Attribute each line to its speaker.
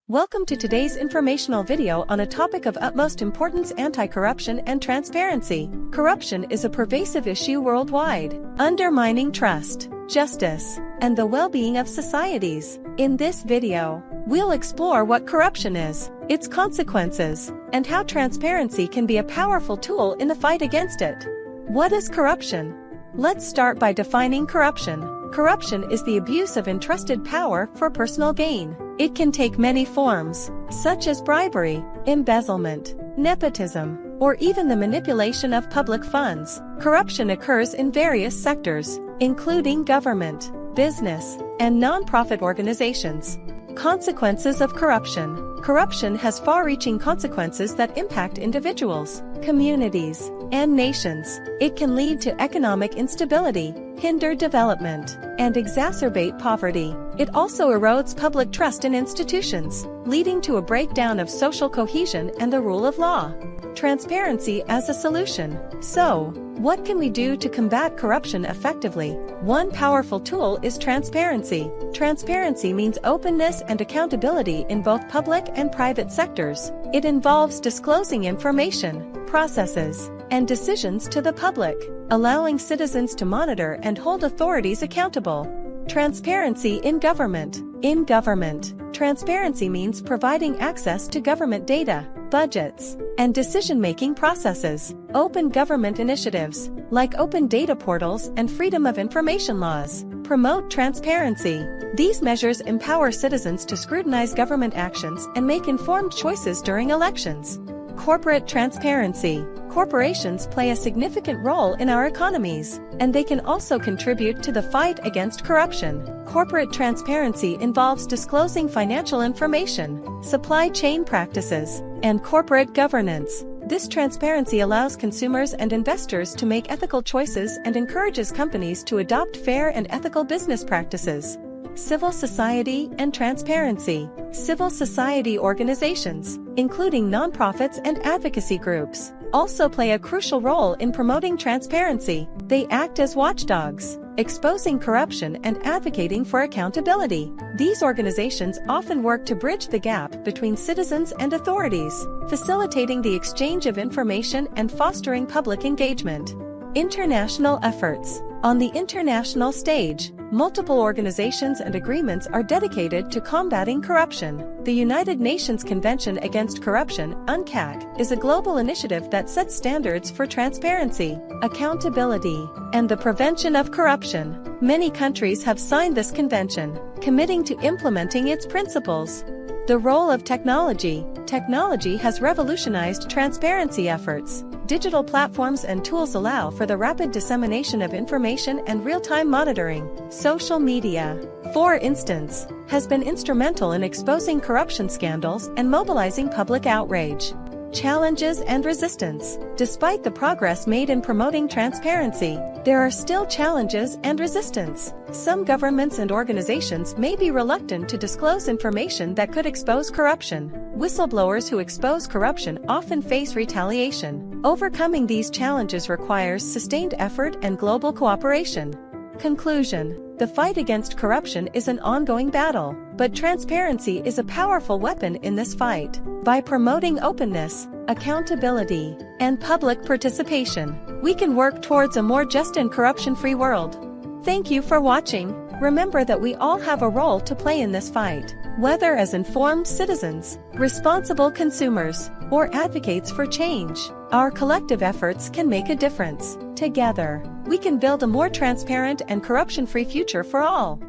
Speaker 1: Welcome to today's informational video on a topic of utmost importance: anti-corruption and transparency. Corruption is a pervasive issue worldwide, undermining trust, justice, and the well-being of societies. In this video, we'll explore what corruption is, its consequences, and how transparency can be a powerful tool in the fight against it. What is corruption? Let's start by defining corruption. Corruption is the abuse of entrusted power for personal gain. It can take many forms, such as bribery, embezzlement, nepotism, or even the manipulation of public funds. Corruption occurs in various sectors, including government, business, and non-profit organizations. Consequences of corruption. Corruption has far-reaching consequences that impact individuals, communities, and nations. It can lead to economic instability, hinder development, and exacerbate poverty. It also erodes public trust in institutions, leading to a breakdown of social cohesion and the rule of law. Transparency as a solution. So, what can we do to combat corruption effectively? One powerful tool is transparency. Transparency means openness and accountability in both public and private sectors. It involves disclosing information, processes, and decisions to the public, allowing citizens to monitor and hold authorities accountable. Transparency in government. In government, transparency means providing access to government data, budgets, and decision-making processes. Open government initiatives, like open data portals and freedom of information laws, promote transparency. These measures empower citizens to scrutinize government actions and make informed choices during elections. Corporate transparency. Corporations play a significant role in our economies, and they can also contribute to the fight against corruption. Corporate transparency involves disclosing financial information, supply chain practices, and corporate governance. This transparency allows consumers and investors to make ethical choices and encourages companies to adopt fair and ethical business practices. Civil society and transparency. Civil society organizations, including nonprofits and advocacy groups, also play a crucial role in promoting transparency. They act as watchdogs, exposing corruption and advocating for accountability. These organizations often work to bridge the gap between citizens and authorities, facilitating the exchange of information and fostering public engagement. International efforts. On the international stage, multiple organizations and agreements are dedicated to combating corruption. The United Nations Convention Against Corruption, UNCAC, is a global initiative that sets standards for transparency, accountability, and the prevention of corruption. Many countries have signed this convention, committing to implementing its principles. The role of technology. Technology has revolutionized transparency efforts. Digital platforms and tools allow for the rapid dissemination of information and real-time monitoring. Social media, for instance, has been instrumental in exposing corruption scandals and mobilizing public outrage. Challenges and resistance. Despite the progress made in promoting transparency, there are still challenges and resistance. Some governments and organizations may be reluctant to disclose information that could expose corruption. Whistleblowers who expose corruption often face retaliation. Overcoming these challenges requires sustained effort and global cooperation. Conclusion. The fight against corruption is an ongoing battle, but transparency is a powerful weapon in this fight. By promoting openness, accountability, and public participation, we can work towards a more just and corruption-free world. Thank you for watching. Remember that we all have a role to play in this fight, whether as informed citizens, responsible consumers, or advocates for change. Our collective efforts can make a difference. Together, we can build a more transparent and corruption-free future for all.